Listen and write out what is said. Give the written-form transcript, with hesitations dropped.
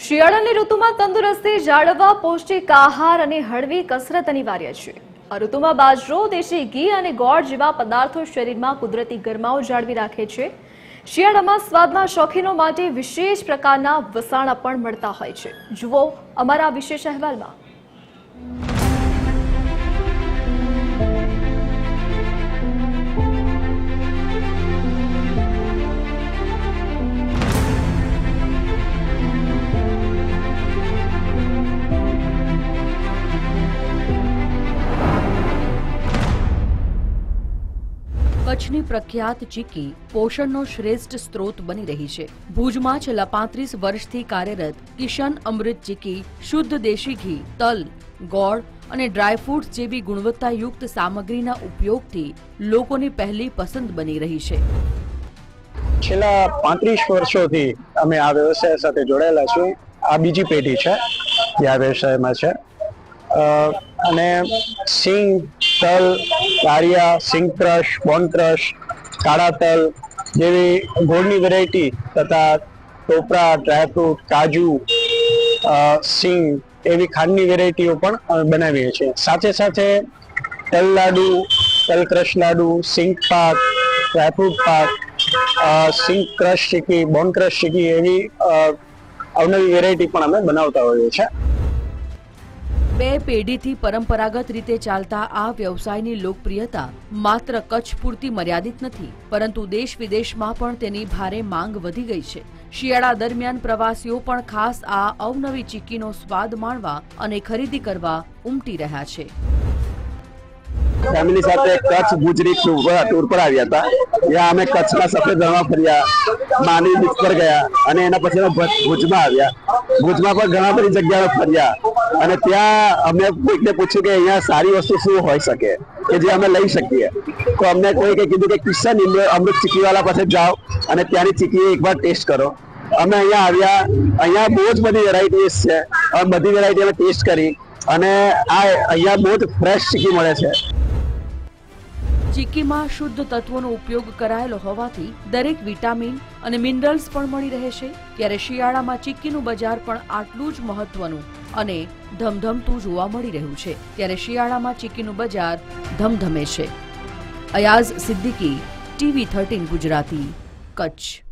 શિયાળાની ઋતુમાં તંદુરસ્તી જાળવવા પૌષ્ટિક આહાર અને હળવી કસરત અનિવાર્ય છે। આ ઋતુમાં બાજરો, દેશી ઘી અને ગોળ જેવા પદાર્થો શરીરમાં કુદરતી ગરમાવો જાળવી રાખે છે। શિયાળામાં સ્વાદના શોખીનો માટે વિશેષ પ્રકારના વસાણા પણ મળતા હોય છે। જુઓ અમારા વિશેષ અહેવાલમાં। કચ્છની પ્રખ્યાત ચીકી પોષણનો શ્રેષ્ઠ સ્ત્રોત બની રહી છે। ભુજમાં છેલ્લા 35 વર્ષથી કાર્યરત કિશન અમૃત ચીકી શુદ્ધ દેશી ઘી, તલ, ગોળ અને ડ્રાયફ્રૂટ્સ જેવી ગુણવત્તાયુક્ત સામગ્રીના ઉપયોગથી લોકોની પહેલી પસંદ બની રહી છે। છેલ્લા 35 વર્ષોથી અમે આ વ્યવસાય સાથે જોડાયેલા છીએ। આ બીજી પેઢી છે જે આ વ્યવસાયમાં છે અને સિંગ, તલ, કારિયા, સિંગ ક્રશ, બોન ક્રશ, કાળા તલ જેવી ગોળની વેરાયટી તથા ટોપરા, ડ્રાયફ્રૂટ, કાજુ, સિંગ એવી ખાંડની વેરાયટીઓ પણ અમે બનાવીએ છીએ। સાથે સાથે તલ લાડુ, તલ ક્રશ લાડુ, સિંગ પાક, ડ્રાયફ્રૂટ પાક, સિંગ ક્રશ ચીકી, બોન ક્રશ ચીકી એવી અવનવી વેરાયટી પણ અમે બનાવતા હોઈએ છીએ। બે પેઢીથી પરંપરાગત રીતે ચાલતા આ વ્યવસાયની લોકપ્રિયતા માત્ર કચ્છ પૂરતી મર્યાદિત નથી, પરંતુ દેશ વિદેશમાં પણ તેની ભારે માંગ વધી ગઈ છે। શિયાળા દરમિયાન પ્રવાસીઓ પણ ખાસ આ અવનવી ચીકીનો સ્વાદ માણવા અને ખરીદી કરવા ઉમટી રહ્યા છે। ફેમિલી સાથે કચ્છ ભુજની ટૂર પર આવ્યા હતા। ત્યાં અમે કચ્છના સફેદ રણમાં ફર્યા, માની બીચ પર ગયા અને એના પછી ભુજમાં આવ્યા। ભુજમાં પણ ઘણા બધી જગ્યાએ ફર્યા અને ત્યાં અમે કોઈકને પૂછ્યું કે અહીંયા સારી વસ્તુ શું હોઈ શકે કે જે અમે લઈ શકીએ। તો અમને કોઈકે કીધું કે કિશન અમૃત ચીકીવાલા પાસે જાઓ અને ત્યાંની ચીકી એકવાર ટેસ્ટ કરો। અમે અહીંયા આવ્યા, અહીંયા બહુ જ બધી વેરાયટીઝ છે, બધી વેરાયટી અમે ટેસ્ટ કરી અને આ અહીંયા બહુ જ ફ્રેશ ચીકી મળે છે। ચીકીમાં શુદ્ધ તત્વોનો ઉપયોગ કરાયેલો હોવાથી દરેક વિટામિન અને મિનરલ્સ પણ મળી રહે છે। ત્યારે શિયાળામાં ચીકીનું બજાર પણ આટલું જ મહત્વનું અને ધમધમતું જોવા મળી રહ્યું છે। ત્યારે શિયાળામાં ચીકીનું બજાર ધમધમે છે। અયાઝ સિદ્દીકી, TV 13 ગુજરાતી, કચ્છ।